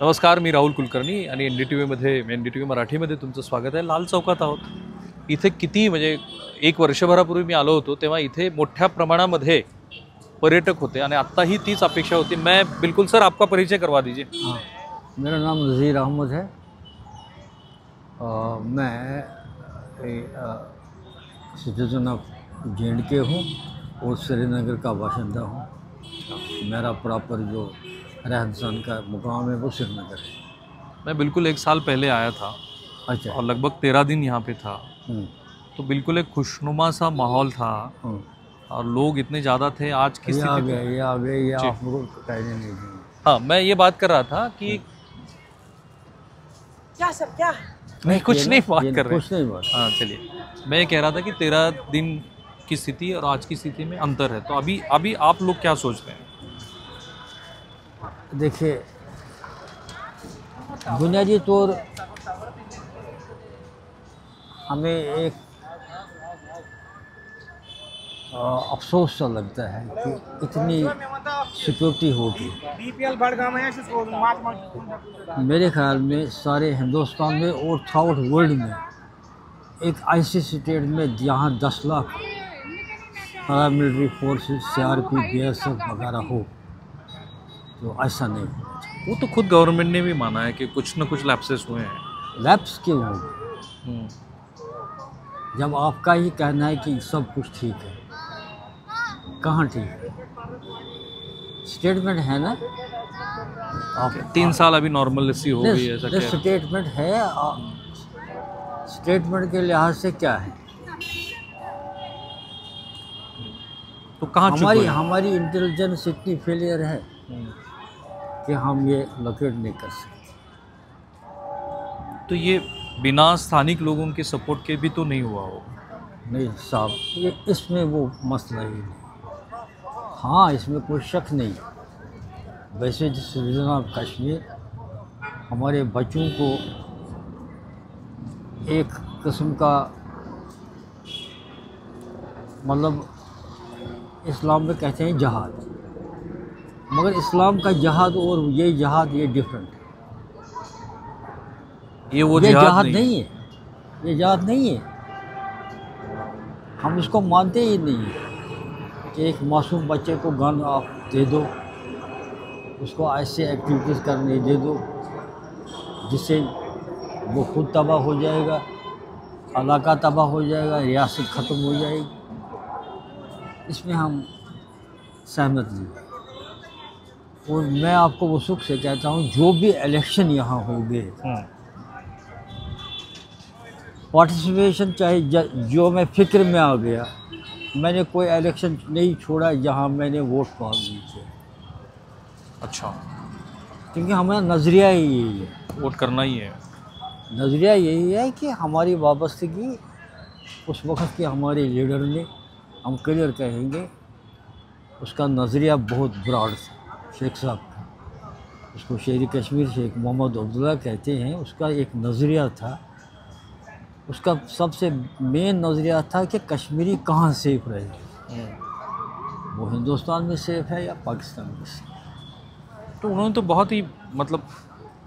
नमस्कार, मी राहुल कुलकर्णी आणि N D T V मराठीमध्ये तुमचं स्वागत आहे. लाल चौकात आहोत. इथे किती म्हणजे एक वर्षभरापूर्वी मी आलो होतो तेव्हा इथे मोठ्या प्रमाणामध्ये पर्यटक होते आणि आत्ताही तीच अपेक्षा होती. मैं बिल्कुल सर आपका परिचय करवा दीजिए. हाँ, मेरा नाम नज़ीर अहमद है। मैं सिटीज़न ऑफ जे.एंड.के हूँ और श्रीनगर का बाशिंदा हूँ। मेरा प्रॉपर जो रहन सहन का मुकाम है वो श्रीनगर है। मैं बिल्कुल एक साल पहले आया था अच्छा। और लगभग 13 दिन यहाँ पे था. तो बिल्कुल एक खुशनुमा सा माहौल था और लोग इतने ज़्यादा थे. आज की ये आ स्थिति गए ये आ गए ये जी. आप लोगों को कहने नहीं देंगे। हाँ, मैं ये बात कर रहा था कि क्या सब क्या नहीं कुछ नहीं बात कर रहे. कुछ नहीं बात। हाँ चलिए, मैं ये कह रहा था कि 13 दिन की स्थिति और आज की स्थिति में अंतर है. तो अभी अभी आप लोग क्या सोच रहे हैं? देखिए, बुनियादी तौर हमें एक अफसोस सा लगता है कि इतनी सिक्योरिटी होगी। मेरे ख्याल में सारे हिंदुस्तान में और थ्राउट वर्ल्ड में एक ऐसी स्टेट में जहाँ 10 lakh paramilitary forces, CRP, BSF वगैरह हो, तो ऐसा नहीं होना चाहिए। वो तो खुद गवर्नमेंट ने भी माना है कि कुछ न कुछ लैप्सेस हुए हैं. लैप्स क्यों होंगे जब आपका ही कहना है कि सब कुछ ठीक है? कहाँ ठीक है? स्टेटमेंट है ना, आप 3 साल अभी नॉर्मलिटी हो गई है ऐसा क्या? स्टेटमेंट है। स्टेटमेंट के लिहाज से क्या है? तो कहाँ चुप हुए? हमारी इंटेलिजेंस इतनी फेलियर है कि हम ये लोकेट नहीं कर सकते। तो ये बिना स्थानिक लोगों के सपोर्ट के भी तो नहीं हुआ हो? नहीं साहब, ये इसमें वो मसला ही नहीं। हाँ, इसमें कोई शक नहीं। वैसे जो सिटीजन ऑफ कश्मीर हमारे बच्चों को एक किस्म का मतलब इस्लाम में कहते हैं जहाद, मगर इस्लाम का जहाद और ये जहाद ये डिफरेंट है। ये जहाद नहीं है, ये जहाद नहीं है। हम इसको मानते ही नहीं है कि एक मासूम बच्चे को गन आप दे दो, उसको ऐसे एक्टिविटीज़ करने दे दो जिससे वो खुद तबाह हो जाएगा, इलाका तबाह हो जाएगा, रियासत ख़त्म हो जाएगी। इसमें हम सहमत नहीं हैं। और मैं आपको वो सुख से कहता हूँ, जो भी इलेक्शन यहाँ हो गए, पार्टिसिपेशन चाहे जो मैं फ़िक्र में आ गया, मैंने कोई इलेक्शन नहीं छोड़ा जहाँ मैंने वोट मांग ली थे। अच्छा, क्योंकि हमारा नज़रिया ही यही है, वोट करना ही है. नज़रिया यही है कि हमारी वाबस्तगी उस वक्त के हमारे लीडर ने, हम क्लियर कहेंगे, उसका नज़रिया बहुत ब्रॉड था। शेख साहब का, उसको शेर कश्मीर शेख मोहम्मद अब्दुल्ला कहते हैं, उसका एक नज़रिया था। उसका सबसे मेन नज़रिया था कि कश्मीरी कहाँ सेफ रहे, वो हिंदुस्तान में सेफ है या पाकिस्तान में सेफ। तो उन्होंने तो बहुत ही मतलब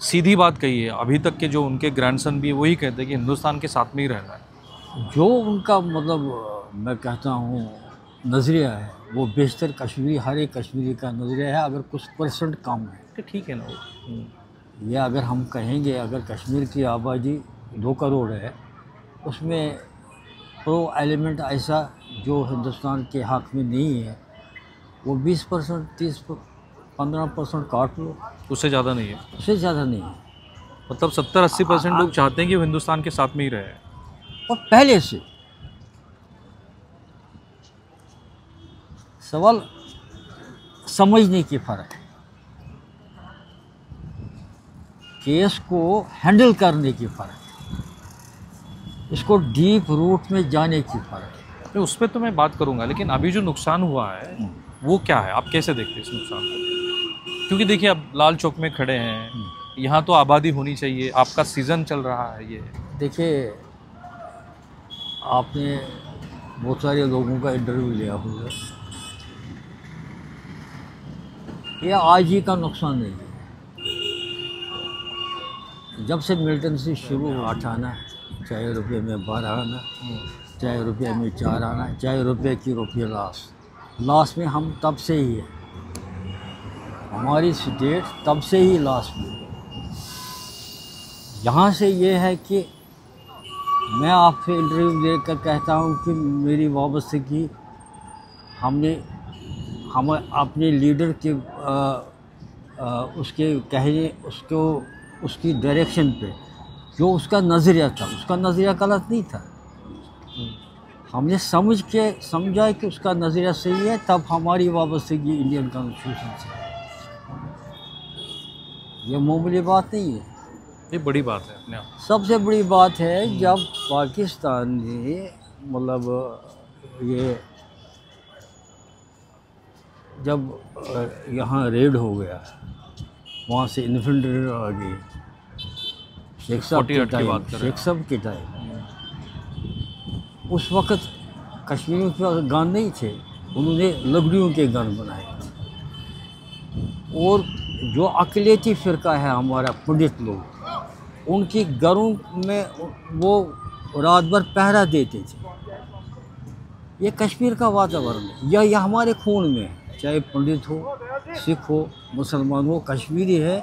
सीधी बात कही है. अभी तक के जो उनके ग्रैंडसन भी वही कहते हैं कि हिंदुस्तान के साथ में ही रहना है. जो उनका मतलब मैं कहता हूँ नज़रिया है, वो बेशतर कश्मीरी, हर एक कश्मीरी का नज़रिया है। अगर कुछ परसेंट कम है तो ठीक है ना. ये अगर हम कहेंगे, अगर कश्मीर की आबादी 2 करोड़ है, उसमें प्रो एलिमेंट ऐसा जो हिंदुस्तान के हक़ में नहीं है, वो 20%, 30-15% काट लो, उससे ज़्यादा नहीं है. उससे ज़्यादा नहीं है। मतलब 70-80% लोग चाहते हैं कि वो हिंदुस्तान के साथ में ही रहे. और पहले से सवाल समझने की फ़र्क है, केस को हैंडल करने की फ़र्क है, इसको डीप रूट में जाने की फ़र्क है। तो उस पर तो मैं बात करूंगा, लेकिन अभी जो नुकसान हुआ है वो क्या है? आप कैसे देखते हैं इस नुकसान को? क्योंकि देखिए, अब लाल चौक में खड़े हैं, यहाँ तो आबादी होनी चाहिए, आपका सीज़न चल रहा है. ये देखिए, आपने बहुत सारे लोगों का इंटरव्यू लिया होगा, ये आज ही का नुकसान नहीं है। जब से मिलिटेंसी शुरू हुआ 8 आना, चाहे रुपये में 12 आना, चाहे रुपये में 4 आना, चाहे रुपये की रुपये लास्ट में हम तब से ही है, हमारी स्टेट तब से ही लास्ट में। यहाँ से ये है कि मैं आपसे इंटरव्यू देकर कहता हूँ कि मेरी वाबस्तगी हम अपने लीडर के उसके कहने उसकी डायरेक्शन पे जो उसका नज़रिया था, उसका नज़रिया गलत नहीं था। हमने समझा कि उसका नज़रिया सही है, तब हमारी वाबस्तगी इंडियन कॉन्स्टिट्यूशन से। ये मामूली बात नहीं है, ये बड़ी बात है अपने आप। सबसे बड़ी बात है जब पाकिस्तान ने मतलब ये जब यहाँ रेड हो गया, वहाँ से इन्फेंट्री आ गई, शेख साहब के टाइम उस वक़्त कश्मीरियों के पास गन नहीं थे, उन्होंने लकड़ियों के गन बनाए थे। और जो अक़लियती फ़िरका है हमारा पंडित लोग, उनकी घरों में वो रात भर पहरा देते थे। ये कश्मीर का वातावरण है, यह हमारे खून में है, चाहे पंडित हो, सिख हो, मुसलमान हो, कश्मीरी है,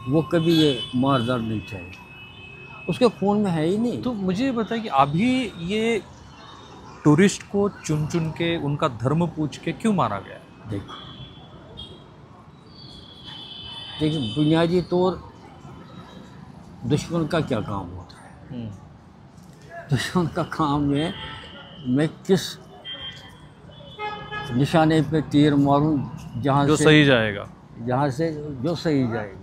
वो कभी ये मारदार नहीं चाहिए, उसके खून में है ही नहीं। तो मुझे बताइए कि अभी ये टूरिस्ट को चुन चुन के उनका धर्म पूछ के क्यों मारा गया? देखिए बुनियादी तौर दुश्मन का क्या काम होता है? दुश्मन का काम है मैं किस निशाने पे तीर मारूं जहाँ जो से सही जाएगा, जहाँ से जो सही जाएगा,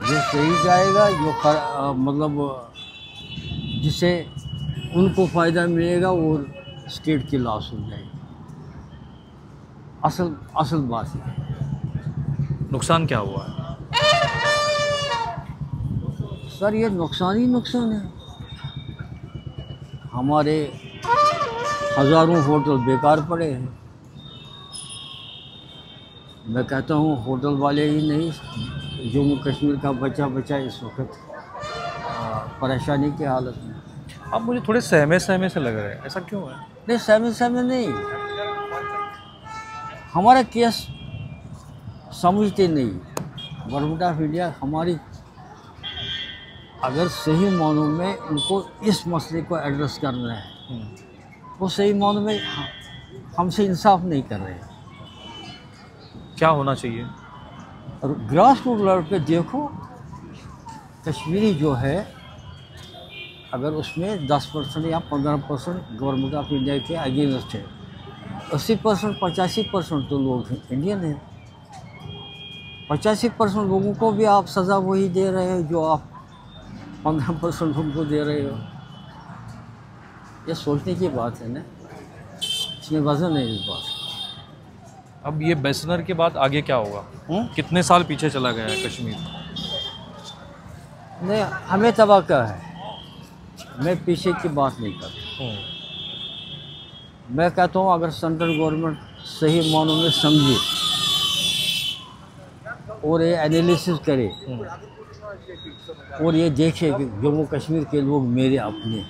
जो सही जाएगा, जो मतलब जिससे उनको फ़ायदा मिलेगा और स्टेट की लॉस हो जाएगी। असल बात है। नुकसान क्या हुआ है? सर ये नुकसान ही नुकसान है। हमारे हज़ारों होटल बेकार पड़े हैं। मैं कहता हूँ होटल वाले ही नहीं, जम्मू कश्मीर का बच्चा इस वक्त परेशानी की हालत में। अब मुझे थोड़े सहमे सहमे से लग रहे हैं, ऐसा क्यों है? नहीं सहमे नहीं, हमारा केस समझते नहीं। गवर्नमेंट ऑफ इंडिया हमारी अगर सही मानों में उनको इस मसले को एड्रेस करना है, वो सही मानों में हमसे इंसाफ नहीं कर रहे हैं। क्या होना चाहिए? और ग्रास रूट लेवल पे देखो, कश्मीरी जो है अगर उसमें 10% या 15% गवर्नमेंट ऑफ इंडिया के अगेंस्ट है, 80% 85% तो लोग इंडियन हैं। 85% लोगों को भी आप सज़ा वही दे रहे हो जो आप 15% उनको दे रहे हो। ये सोचने की बात है ना, इसमें वजन है इस बात। अब ये बैसनर के बाद आगे क्या होगा? कितने साल पीछे चला गया है कश्मीर? नहीं, हमें तबाह का है, मैं पीछे की बात नहीं करता। मैं कहता हूँ अगर सेंट्रल गवर्नमेंट सही मानों में समझे और ये एनालिसिस करे और ये देखे कि जम्मू कश्मीर के लोग मेरे अपने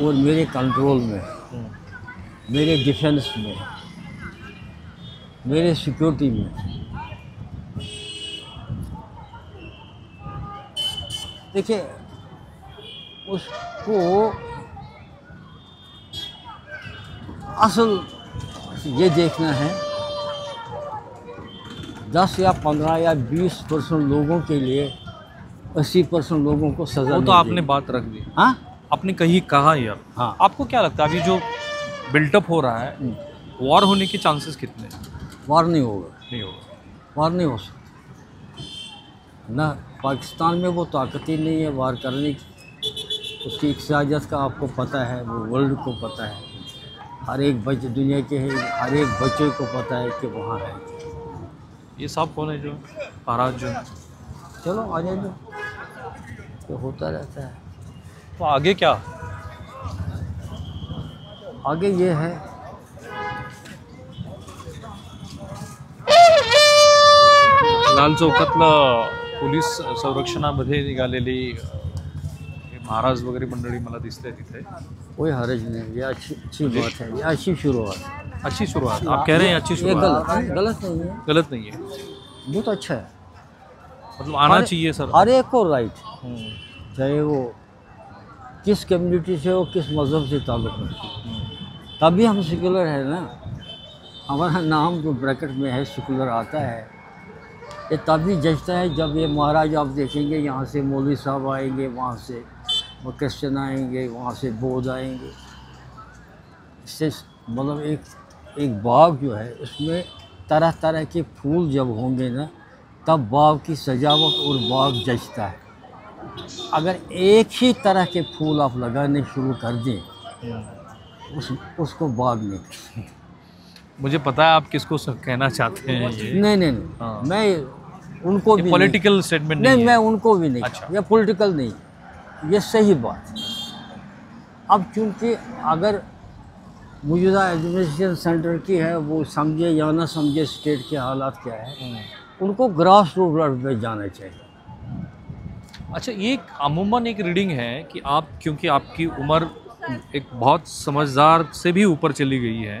और मेरे कंट्रोल में, मेरे डिफेंस में, मेरे सिक्योरिटी में। देखिए उसको असल ये देखना है 10 या 15 या 20% लोगों के लिए 80% लोगों को सज़ा। वो तो आपने बात रख दी। हाँ, आपने कहीं कहा यार। हाँ, आपको क्या लगता है अभी जो बिल्टअप हो रहा है, वॉर होने के चांसेस कितने हैं? वार नहीं होगा, नहीं होगा। वार नहीं हो सकता ना। पाकिस्तान में वो ताकत ही नहीं है वार करने की। उसकी इख्तियारियत का आपको पता है, वो वर्ल्ड को पता है, हर एक बच्चे दुनिया के हर एक बच्चे को पता है कि वहाँ है। ये सब कौन है जो महाराज जो? चलो आने दो, तो होता रहता है। तो आगे क्या? आगे ये है लाल चौकातलं पोलीस संरक्षणामध्ये निघालेली हे महाराज वगैरे मंडळी मला दिसते तिथे. कोई हर्ज नहीं, ये अच्छी बात है, ये अच्छी शुरुआत. अच्छी शुरुआत आप कह रहे हैं, अच्छी ये शुरुआत गलत नहीं है, गलत नहीं है, बहुत अच्छा है. मतलब आना चाहिए सर. हर एक को राइट, चाहे वो किस कम्युनिटी से हो, किस मज़हब से ताल्लुक़ रखे, तभी हम सेकुलर है ना. हमारा नाम जो ब्रैकेट में है सेकुलर आता है, ये तभी जचता है जब ये महाराज आप देखेंगे यहाँ से मौलवी साहब आएंगे, वहाँ से वो क्रिश्चियन आएंगे, वहाँ से बौद्ध आएंगे. इससे मतलब एक बाग जो है उसमें तरह तरह के फूल जब होंगे ना, तब बाग की सजावट और बाग जचता है. अगर एक ही तरह के फूल आप लगाने शुरू कर दें, उसको बाग नहीं कहते. मुझे पता है आप किसको कहना चाहते हैं ये. नहीं हाँ. मैं उनको भी पॉलिटिकल स्टेटमेंट नहीं, मैं उनको भी नहीं. अच्छा. ये पॉलिटिकल नहीं, ये सही बात है. अब चूंकि अगर मौजूदा एडमिनिस्ट्रेशन सेंटर की है, वो समझे या ना समझे स्टेट के हालात क्या है, उनको ग्रास रूट लेवल पे जाना चाहिए. अच्छा, ये अमूमन एक रीडिंग है कि आप, क्योंकि आपकी उम्र एक बहुत समझदार से भी ऊपर चली गई है,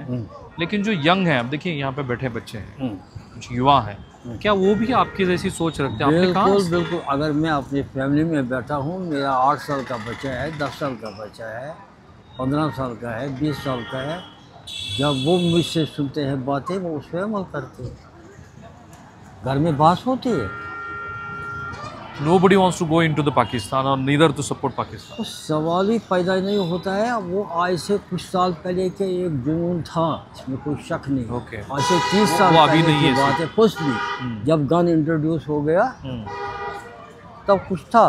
लेकिन जो यंग हैं, अब देखिए यहाँ पे बैठे बच्चे हैं, कुछ युवा हैं, क्या वो भी आपकी जैसी सोच रखते हैं? आपने कहा बिल्कुल बिल्कुल. अगर मैं अपनी फैमिली में बैठा हूँ, मेरा 8 साल का बच्चा है, 10 साल का बच्चा है, 15 साल का है, 20 साल का है, जब वो मुझसे सुनते हैं बातें, वो उस पर अमल करते हैं. घर में बात होती है. Nobody wants to go into the Pakistan or neither to support Pakistan. तो सवाल ही पैदा नहीं होता है. वो आज से कुछ साल पहले के एक जुनून था, इसमें कोई शक नहीं. Okay. आज से 30 साल वो अभी पहले नहीं की है बात है. फर्स्टली जब गन इंट्रोड्यूस हो गया, तब कुछ था.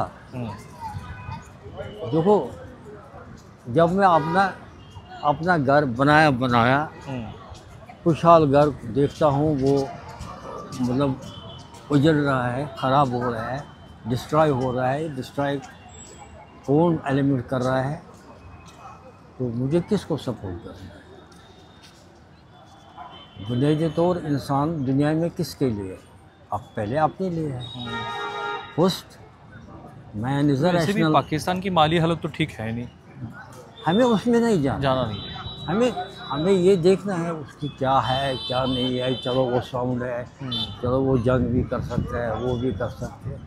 देखो, जब मैं अपना घर बनाया खुशहाल घर देखता हूँ, वो मतलब उजड़ रहा है, ख़राब हो रहा है, डिस्ट्रॉय हो रहा है, डिस्ट्रॉय कौन एलिमेंट कर रहा है, तो मुझे किसको सपोर्ट करना है? बुनियादी तौर इंसान दुनिया में किसके लिए? अब पहले अपने लिए है. फर्स्ट मैं निज़र वैसे भी नेशनल, पाकिस्तान की माली हालत तो ठीक है नहीं, हमें उसमें नहीं जाना नहीं है. हमें ये देखना है उसकी क्या है क्या नहीं है. चलो वो साउंड है, चलो वो जंग भी कर सकता है, वो भी कर सकते हैं.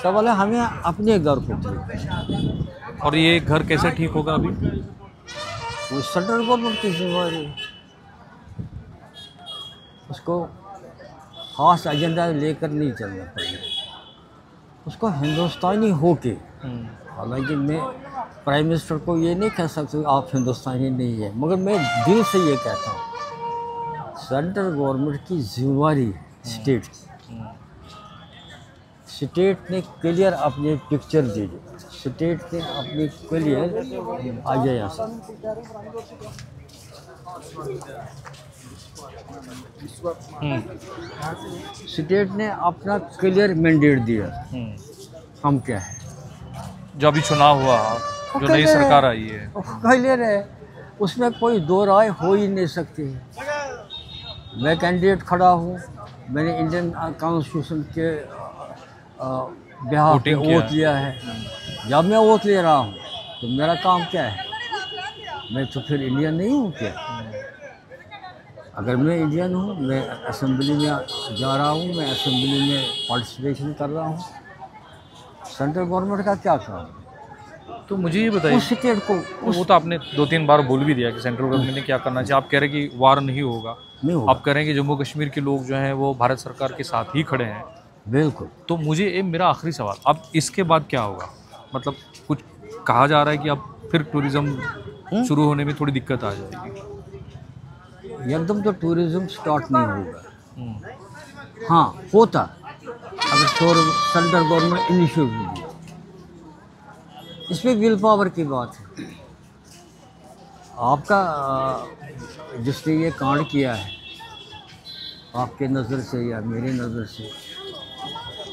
सवाल है हमें अपने घर को ठीक है. और ये घर कैसे ठीक होगा अभी? वो सेंट्रल गवर्नमेंट की जिम्मेदारी है. उसको खास एजेंडा लेकर नहीं चलना पड़ेगा. उसको हिंदुस्तानी होके, हालांकि मैं प्राइम मिनिस्टर को ये नहीं कह सकता आप हिंदुस्तानी नहीं है, मगर मैं दिल से ये कहता हूँ सेंट्रल गवर्नमेंट की जिम्मेदारी है स्टेट की. स्टेट ने क्लियर अपनी पिक्चर दी, स्टेट ने अपनी क्लियर आ जाए यहाँ से. स्टेट ने अपना क्लियर मैंडेट दिया. हम क्या है, जो अभी चुनाव हुआ, जो नई सरकार आई है, क्लियर है, उसमें कोई दो राय हो ही नहीं सकती. मैं कैंडिडेट खड़ा हूँ, मैंने इंडियन कॉन्स्टिट्यूशन के बिहाफ पे वोट लिया है. जब मैं वोट ले रहा हूँ तो मेरा काम क्या है? मैं तो फिर इंडियन नहीं हूँ क्या? अगर मैं इंडियन हूँ, मैं असेंबली में जा रहा हूँ, मैं असेंबली में पार्टिसिपेशन कर रहा हूँ, सेंट्रल गवर्नमेंट का क्या काम? तो मुझे ये बताइए, उस स्टेट को वो तो आपने 2-3 बार बोल भी दिया कि सेंट्रल गवर्नमेंट ने क्या करना चाहिए. आप कह रहे हैं कि वार नहीं होगा, नहीं होगा. आप कह रहे हैं कि जम्मू कश्मीर के लोग जो हैं वो भारत सरकार के साथ ही खड़े हैं. बिल्कुल. तो मुझे मेरा आखिरी सवाल, अब इसके बाद क्या होगा? मतलब कुछ कहा जा रहा है कि अब फिर टूरिज्म शुरू होने में थोड़ी दिक्कत आ जाएगी. एकदम तो टूरिज्म स्टार्ट नहीं होगा. हाँ होता अगर सेंट्रल गवर्नमेंट इनिशिएटिव ली. इसमें विल पावर की बात है. आपका जिसने ये कांड किया है, आपके नज़र से या मेरी नज़र से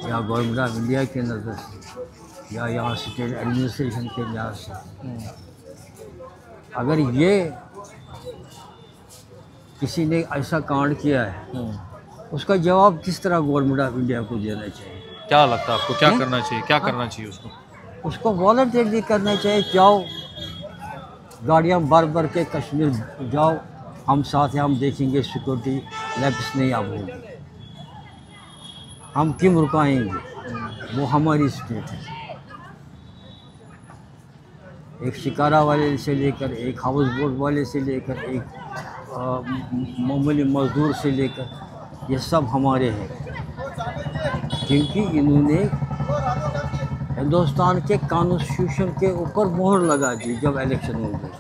या गवर्नमेंट ऑफ इंडिया के नज़र से या यहाँ स्टेट एडमिनिस्ट्रेशन के लिहाज से, अगर ये किसी ने ऐसा कांड किया है, उसका जवाब किस तरह गवर्नमेंट ऑफ इंडिया को देना चाहिए? क्या लगता है आपको, क्या करना चाहिए, क्या करना चाहिए उसको? उसको वॉलंटियरली करना चाहिए। जाओ, गाड़ियाँ भर भर के कश्मीर जाओ, हम साथ हैं, हम देखेंगे सिक्योरिटी लैप्स नहीं अब होगी, हम क्यों रुकाएंगे? वो हमारी स्टेट है। एक शिकारा वाले से लेकर, एक हाउस बोट वाले से लेकर, एक मामूली मजदूर से लेकर, ये सब हमारे हैं, क्योंकि इन्होंने हिंदुस्तान के कॉन्स्टिट्यूशन के ऊपर मोहर लगा दी जब इलेक्शन हो गए।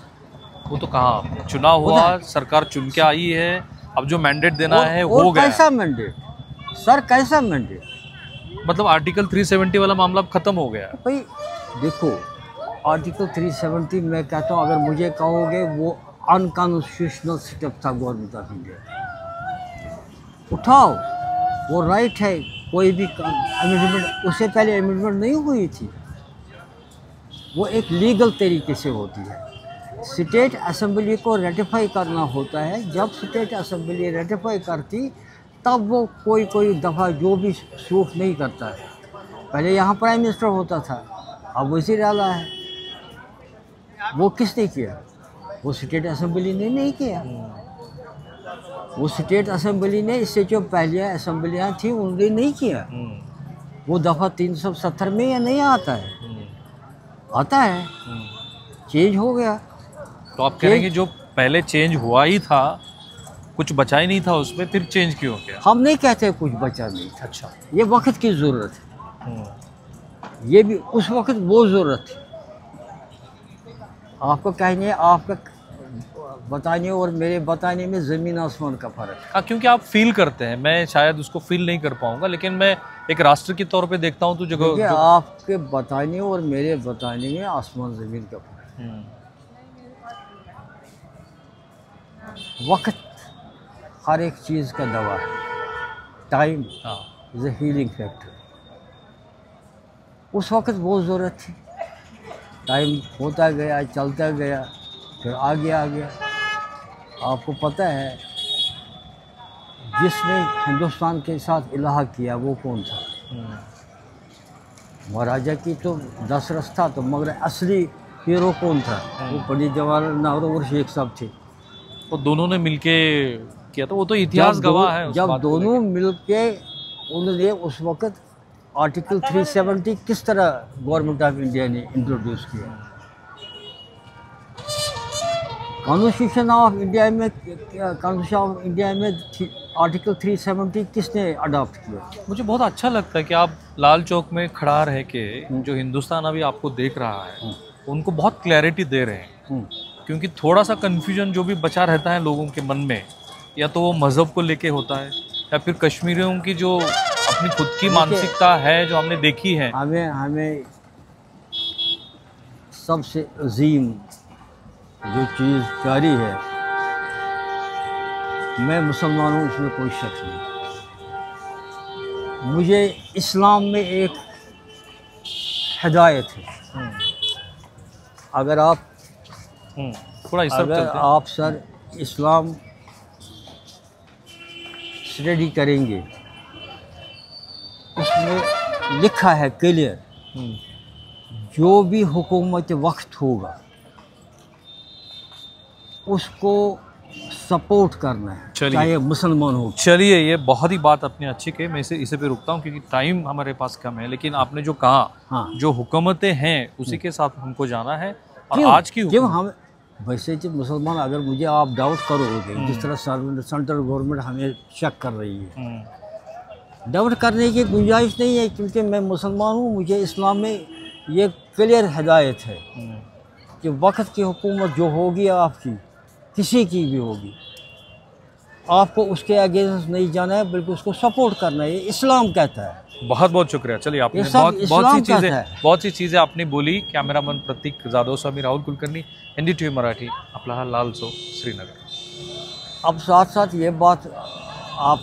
वो तो कहाँ चुनाव हुआ, सरकार चुन के आई है, अब जो मैंडेट देना है हो गया। कैसा मैंडेट सर, कैसा मैंडेट? मतलब आर्टिकल 370 वाला मामला अब खत्म हो गया। भाई देखो, आर्टिकल 370 मैं कहता हूँ, अगर मुझे कहोगे वो अनकॉन्स्टिट्यूशनल स्टेप था गवर्नमेंट ऑफ इंडिया। उठाओ, वो राइट है, कोई भी अमेंडमेंट, उससे पहले अमेंडमेंट नहीं हुई थी, वो एक लीगल तरीके से होती है। स्टेट असेंबली को रेटिफाई करना होता है, जब स्टेट असेंबली रेटिफाई करती तब वो कोई दफ़ा जो भी सूख नहीं करता है। पहले यहाँ प्राइम मिनिस्टर होता था, अब वजीर आला है। वो किसने किया? वो स्टेट असेंबली ने नहीं किया। वो स्टेट असेंबली ने, इससे जो पहले असेंबलियाँ थी उन्होंने नहीं किया। वो दफ़ा 370 में या नहीं आता है? आता है, चेंज हो गया। तो आप कह रहे हैं कि जो पहले चेंज हुआ ही था, कुछ बचा ही नहीं था उसमें, फिर चेंज क्यों हो गया? हम नहीं कहते कुछ बचा नहीं था। अच्छा, ये वक्त की ज़रूरत है, ये भी उस वक्त वो ज़रूरत थी। आपको कहने, आपका बताने और मेरे बताने में ज़मीन आसमान का फ़र्क है। हाँ, क्योंकि आप फील करते हैं, मैं शायद उसको फील नहीं कर पाऊंगा, लेकिन मैं एक राष्ट्र के तौर पे देखता हूँ तो जगह आपके बताने और मेरे बताने में आसमान ज़मीन का फ़र्क है। वक्त हर एक चीज़ का दवा है। Time is a healing factor. उस वक्त वो ज़रूरत थी, टाइम होता गया, चलता गया, फिर आ गया। आपको पता है जिसने हिंदुस्तान के साथ इलाहा किया वो कौन था? महाराजा की तो दशरथ था, तो मगर असली हीरो कौन था? वो पंडित जवाहरलाल नेहरू और शेख साहब थे। वो दोनों ने मिलके किया, तो वो तो इतिहास गवाह है उस जब बात को दोनों मिलके उन्होंने उस वक्त आर्टिकल 370 किस तरह गवर्नमेंट ऑफ इंडिया ने इंट्रोड्यूस किया। कॉन्स्टिट्यूशन ऑफ इंडिया में आर्टिकल 370 किसने अडॉप्ट किया? मुझे बहुत अच्छा लगता है कि आप लाल चौक में खड़ा रह के जो हिंदुस्तान अभी आपको देख रहा है उनको बहुत क्लैरिटी दे रहे हैं, क्योंकि थोड़ा सा कन्फ्यूजन जो भी बचा रहता है लोगों के मन में, या तो वो मज़हब को लेके होता है या फिर कश्मीरियों की जो अपनी खुद की मानसिकता है जो हमने देखी है। हमें सबसे अजीम जो चीज़ प्यारी है, मैं मुसलमान हूँ, इसमें कोई शक नहीं। मुझे इस्लाम में एक हिदायत है। अगर आप सर इस्लाम स्टडी करेंगे, उसमें लिखा है क्लियर, जो भी हुकूमत वक्त होगा उसको सपोर्ट करना है, चाहे मुसलमान हो। चलिए, ये बहुत ही बात अपनी अच्छी कही, मैं इसे पे रुकता हूँ क्योंकि टाइम हमारे पास कम है। लेकिन आपने जो कहा, जो हुकूमतें हैं उसी के साथ हमको जाना है। और आज की क्यों हम वैसे जो मुसलमान, अगर मुझे आप डाउट करोगे, जिस तरह सेंट्रल गवर्नमेंट हमें शक कर रही है, डाउट करने की गुंजाइश नहीं है, क्योंकि मैं मुसलमान हूँ। मुझे इस्लाम में ये क्लियर हिदायत है कि वक्त की हुकूमत जो होगी, आपकी किसी की भी होगी, आपको उसके अगेंस्ट नहीं जाना है, बल्कि उसको सपोर्ट करना है। ये इस्लाम कहता है। बहुत बहुत शुक्रिया। चलिए, आपने बहुत सी चीज़ें आपने बोली। कॅमेरामन प्रतीक जाधव स्वामी, राहुल कुलकर्णी, NDTV मराठी, आपला हा लाल चौक, श्रीनगर। अब साथ साथ ये बात आप